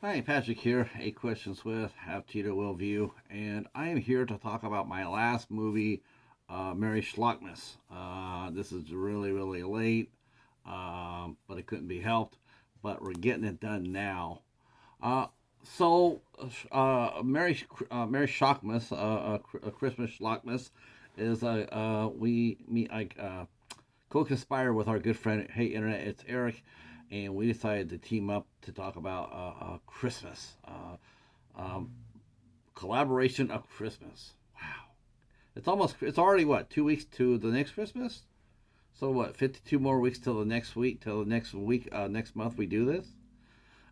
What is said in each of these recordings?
Hi, Patrick here. 8 Questions with Have Cheetah Will View, and I am here to talk about my last movie, Merry Schlockmas. This is really, really late, but it couldn't be helped. But we're getting it done now. Uh, Merry Schlockmas, a Christmas Schlockmas, is I co-conspire with our good friend Hey Internet. It's Eric, and we decided to team up to talk about Christmas. Um, Collaboration of Christmas. Wow, it's already what 2 weeks to the next Christmas. So what, 52 more weeks till the next week, next month we do this.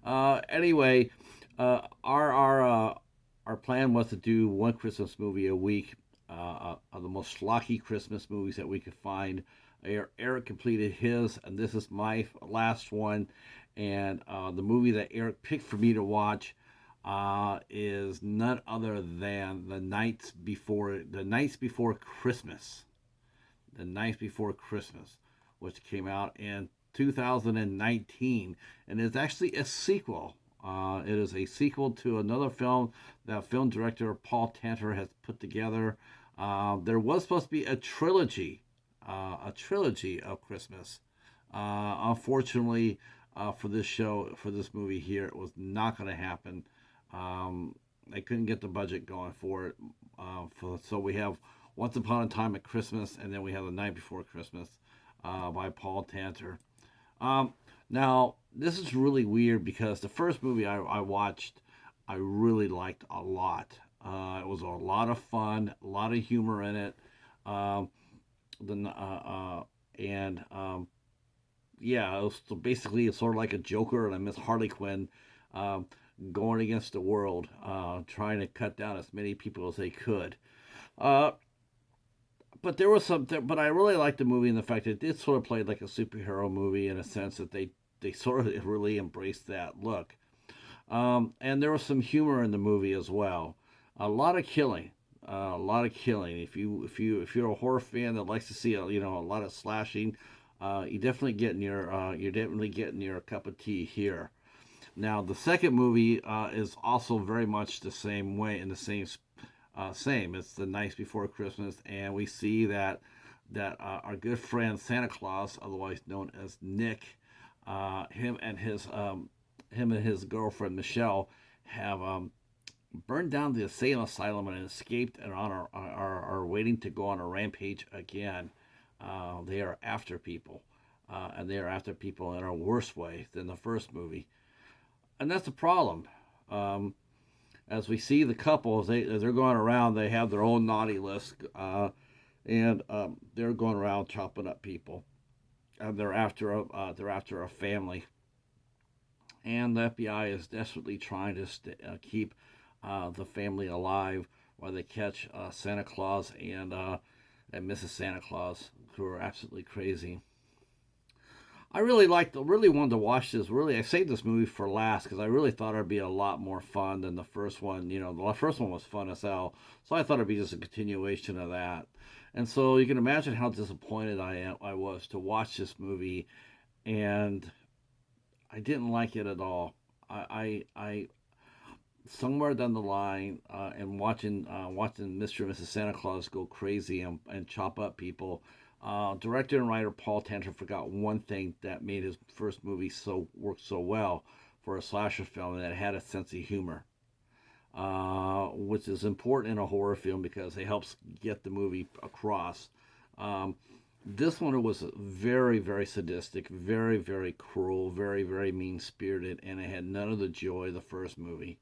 Anyway, our plan was to do one Christmas movie a week, of the most schlocky Christmas movies that we could find. Eric completed his, and this is my last one. And the movie that Eric picked for me to watch is none other than the Nights Before Christmas, the Night Before Christmas, which came out in 2019, and is actually a sequel. It is a sequel to another film that film director Paul Tanter has put together. There was supposed to be a trilogy of Christmas. Unfortunately, for this movie here, it was not going to happen. They couldn't get the budget going for it. So we have Once Upon a Time at Christmas, and then we have The Night Before Christmas by Paul Tanter. Um, Now, this is really weird because the first movie I watched, I really liked a lot. It was a lot of fun, a lot of humor in it. Um, the and Yeah, it was basically it's sort of like a Joker and a Miss Harley Quinn, um, going against the world, trying to cut down as many people as they could. Uh, but there was but I really liked the movie in the fact that it did sort of play like a superhero movie in a sense that they sort of really embraced that look. And there was some humor in the movie as well. A lot of killing, a lot of killing. If you're a horror fan that likes to see a lot of slashing, you're definitely getting your cup of tea here. Now the second movie is also very much the same way in the same. It's the Nights Before Christmas, and we see that our good friend Santa Claus, otherwise known as Nick, uh, him and his um, him and his girlfriend Michelle have burned down the insane asylum and escaped, and are waiting to go on a rampage again. They are after people, and they are after people in a worse way than the first movie, and that's the problem. Um, as we see the couple as they're going around, they have their own naughty list, and they're going around chopping up people, and they're after a family, and the FBI is desperately trying to keep the family alive while they catch Santa Claus and Mrs. Santa Claus, who are absolutely crazy. Really wanted to watch this. Really, I saved this movie for last because I really thought it'd be a lot more fun than the first one. The first one was fun as hell, so I thought it'd be just a continuation of that. And so you can imagine how disappointed I was to watch this movie, and I didn't like it at all. I somewhere down the line, and watching Mr. and Mrs. Santa Claus go crazy and chop up people. Director and writer Paul Tanter forgot one thing that made his first movie work so well for a slasher film, and that it had a sense of humor, which is important in a horror film because it helps get the movie across. Um, this one was very, very sadistic, very, very cruel, very, very mean spirited, and it had none of the joy of the first movie.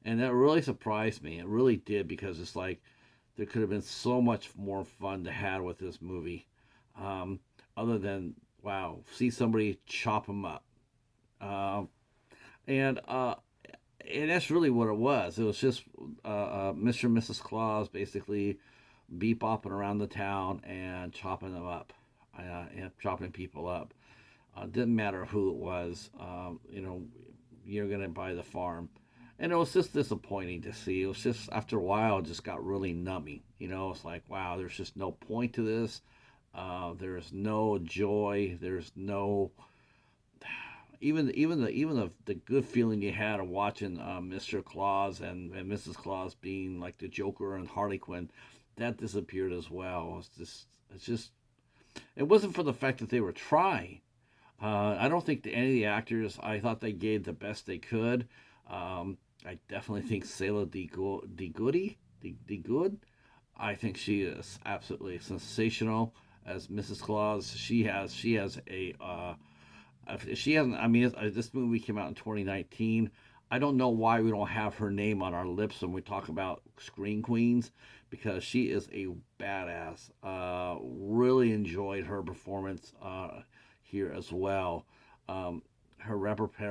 And that really surprised me. It really did because it's like there could have been so much more fun to have with this movie, um, other than wow, see somebody chop them up, um, and uh, and that's really what it was. It was just Mr. and Mrs. Claus basically beep bopping around the town and chopping them up, and chopping people up. Didn't matter who it was. You're gonna buy the farm, and it was just disappointing to see. It was just after a while, it just got really numbing. It's like wow, there's just no point to this. There's no joy. There's no. even the good feeling you had of watching Mr. Claus and Mrs. Claus being like the Joker and Harley Quinn, that disappeared as well. It's just it wasn't for the fact that they were trying. I don't think that any of the actors, I thought they gave the best they could. I definitely think Selah De Good. I think she is absolutely sensational as Mrs. Claus. She has a if she hasn't. I mean, this movie came out in 2019. I don't know why we don't have her name on our lips when we talk about Screen Queens, because she is a badass. Really enjoyed her performance here as well. Her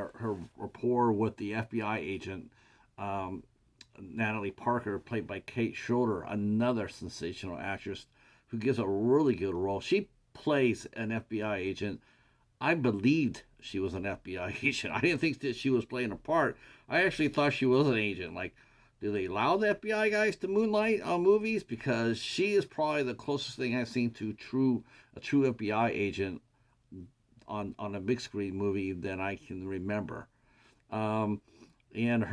rapport with the FBI agent, um, Natalie Parker, played by Kate Schroeder, another sensational actress who gives a really good role. She plays an FBI agent. I believed she was an FBI agent. I didn't think that she was playing a part. I actually thought she was an agent. Like, do they allow the FBI guys to moonlight on movies? Because she is probably the closest thing I've seen to a true FBI agent on a big screen movie than I can remember. Um, and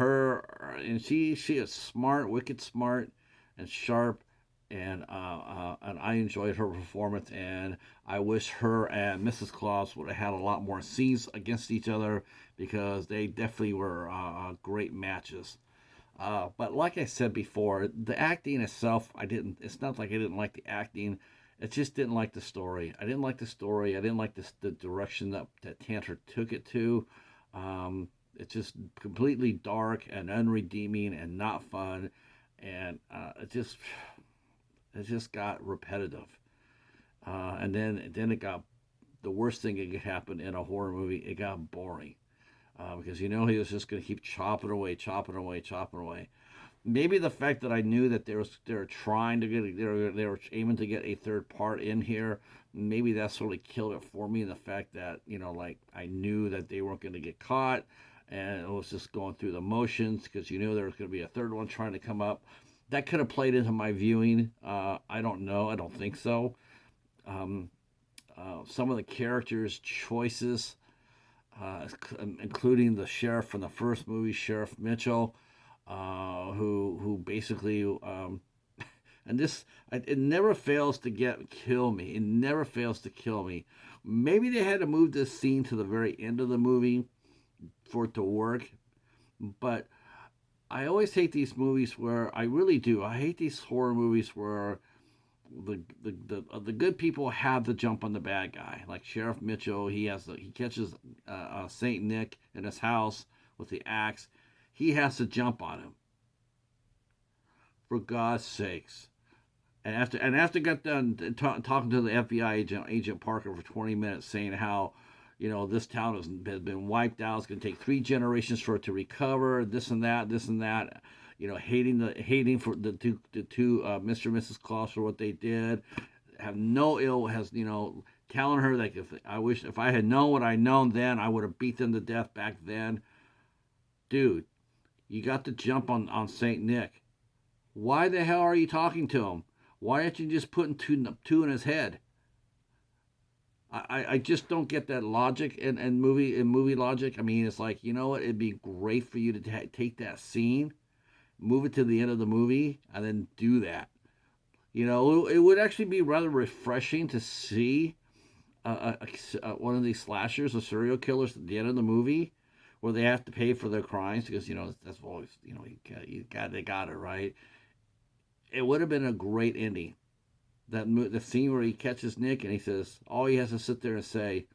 she is smart, wicked smart, and sharp, and I enjoyed her performance. And I wish her and Mrs. Claus would have had a lot more scenes against each other, because they definitely were great matches. But like I said before, the acting itself, I didn't. It's not like I didn't like the acting. I just didn't like the story. I didn't like the story. I didn't like the direction that Tanter took it to. It's just completely dark and unredeeming and not fun, and it just got repetitive. And then it got, the worst thing that could happen in a horror movie. It got boring, because he was just going to keep chopping away, chopping away, chopping away. Maybe the fact that I knew that they were trying to get, they were aiming to get a third part in here. Maybe that sort of killed it for me. The fact that, like, I knew that they weren't going to get caught, and it was just going through the motions, because there was going to be a third one trying to come up. That could have played into my viewing. I don't know. I don't think so. Um, some of the characters' choices, including the sheriff from the first movie, Sheriff Mitchell, who basically, and this, it never fails to kill me. It never fails to kill me. Maybe they had to move this scene to the very end of the movie for it to work, but I always hate these movies where, I really do. I hate these horror movies where the good people have the jump on the bad guy. Like Sheriff Mitchell, he catches Saint Nick in his house with the axe. He has to jump on him. For God's sakes! And after got done talking to the FBI agent Parker for 20 minutes, saying how, this town has been wiped out. It's going to take 3 generations for it to recover. This and that, this and that. Hating for the two Mr. and Mrs. Claus for what they did. Have no ill has telling her, like, if I had known what I known then, I would have beat them to death back then. Dude, you got to jump on Saint Nick. Why the hell are you talking to him? Why aren't you just putting two in his head? I just don't get that logic in movie logic. I mean, it's like, you know what? It'd be great for you to take that scene, move it to the end of the movie, and then do that. It would actually be rather refreshing to see one of these slashers or serial killers at the end of the movie, where they have to pay for their crimes, because that's always, they got it right. It would have been a great ending. The scene where he catches Nick and he says, all he has to sit there and say,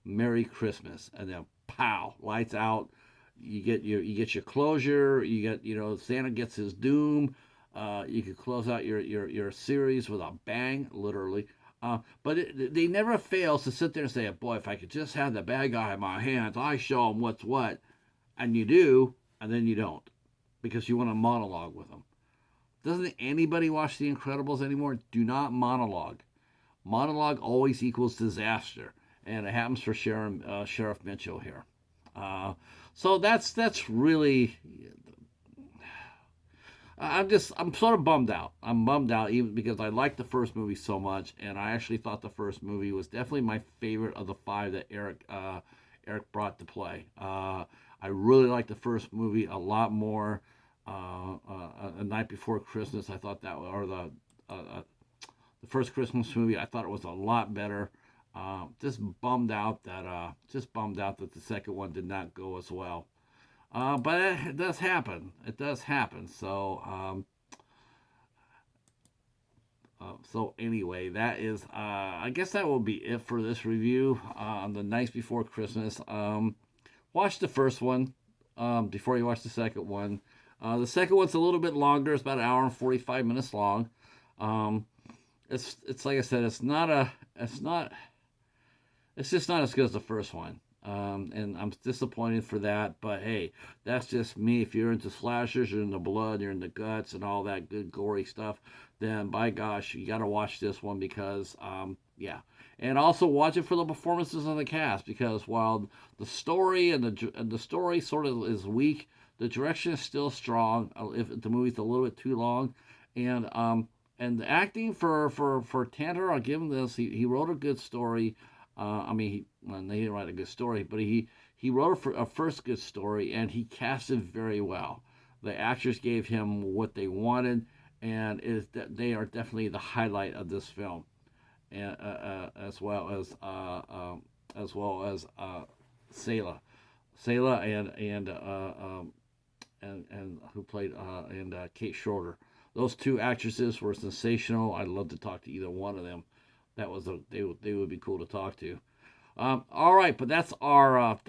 "Merry Christmas," and then pow, lights out. You get your closure. You get, Santa gets his doom. You could close out your series with a bang, literally. They never fails to sit there and say, "Boy, if I could just have the bad guy in my hands, I show him what's what," and you do, and then you don't, because you want to monologue with them. Doesn't anybody watch The Incredibles anymore? Do not monologue. Monologue always equals disaster, and it happens for Sheriff Mitchell here. So that's really. I'm sort of bummed out. I'm bummed out, even because I liked the first movie so much, and I actually thought the first movie was definitely my favorite of the five that Eric brought to play. I really liked the first movie a lot more. A Night Before Christmas, I thought that, or the first Christmas movie, I thought it was a lot better. Just bummed out that the second one did not go as well. But it does happen. It does happen. So anyway, that is. I guess that will be it for this review on the Nights Before Christmas. Watch the first one before you watch the second one. The second one's a little bit longer. It's about an hour and 45 minutes long. Um, it's like I said. It's just not as good as the first one. And I'm disappointed for that. But hey, that's just me. If you're into slashers, you're into blood, you're into guts, and all that good gory stuff, then by gosh, you got to watch this one because, yeah. And also watch it for the performances of the cast because while the story and the story sort of is weak, the direction is still strong. If the movie's a little bit too long, and the acting for Tanter, I'll give him this. He wrote a good story. I mean, he didn't write a good story, but he wrote a first good story, and he casted very well. The actors gave him what they wanted, and they are definitely the highlight of this film, and as well as Selah and who played and Kate Shorter. Those two actresses were sensational. I'd love to talk to either one of them. They would be cool to talk to. All right, but that's our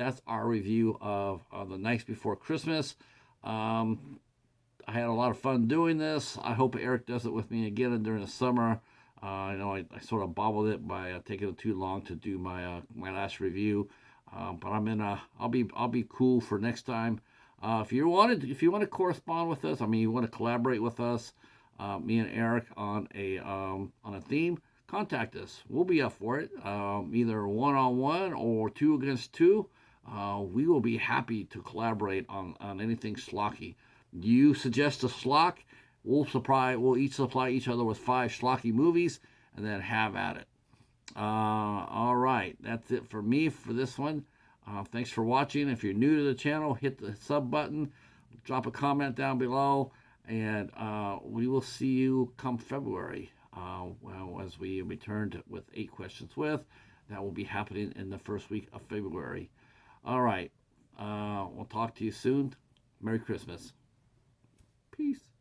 review of the Nights Before Christmas. I had a lot of fun doing this. I hope Eric does it with me again during the summer. I know I sort of bobbled it by taking it too long to do my last review, but I'll be cool for next time. If you want to correspond with us, I mean you want to collaborate with us, me and Eric on a theme, contact us. We'll be up for it, either one on one or two against two. We will be happy to collaborate on anything schlocky. You suggest a schlock, we'll each supply each other with 5 schlocky movies, and then have at it. All right, that's it for me for this one. Thanks for watching. If you're new to the channel, hit the sub button, drop a comment down below, and we will see you come February. As we return with 8 questions with, that will be happening in the first week of February. All right, we'll talk to you soon. Merry Christmas. Peace.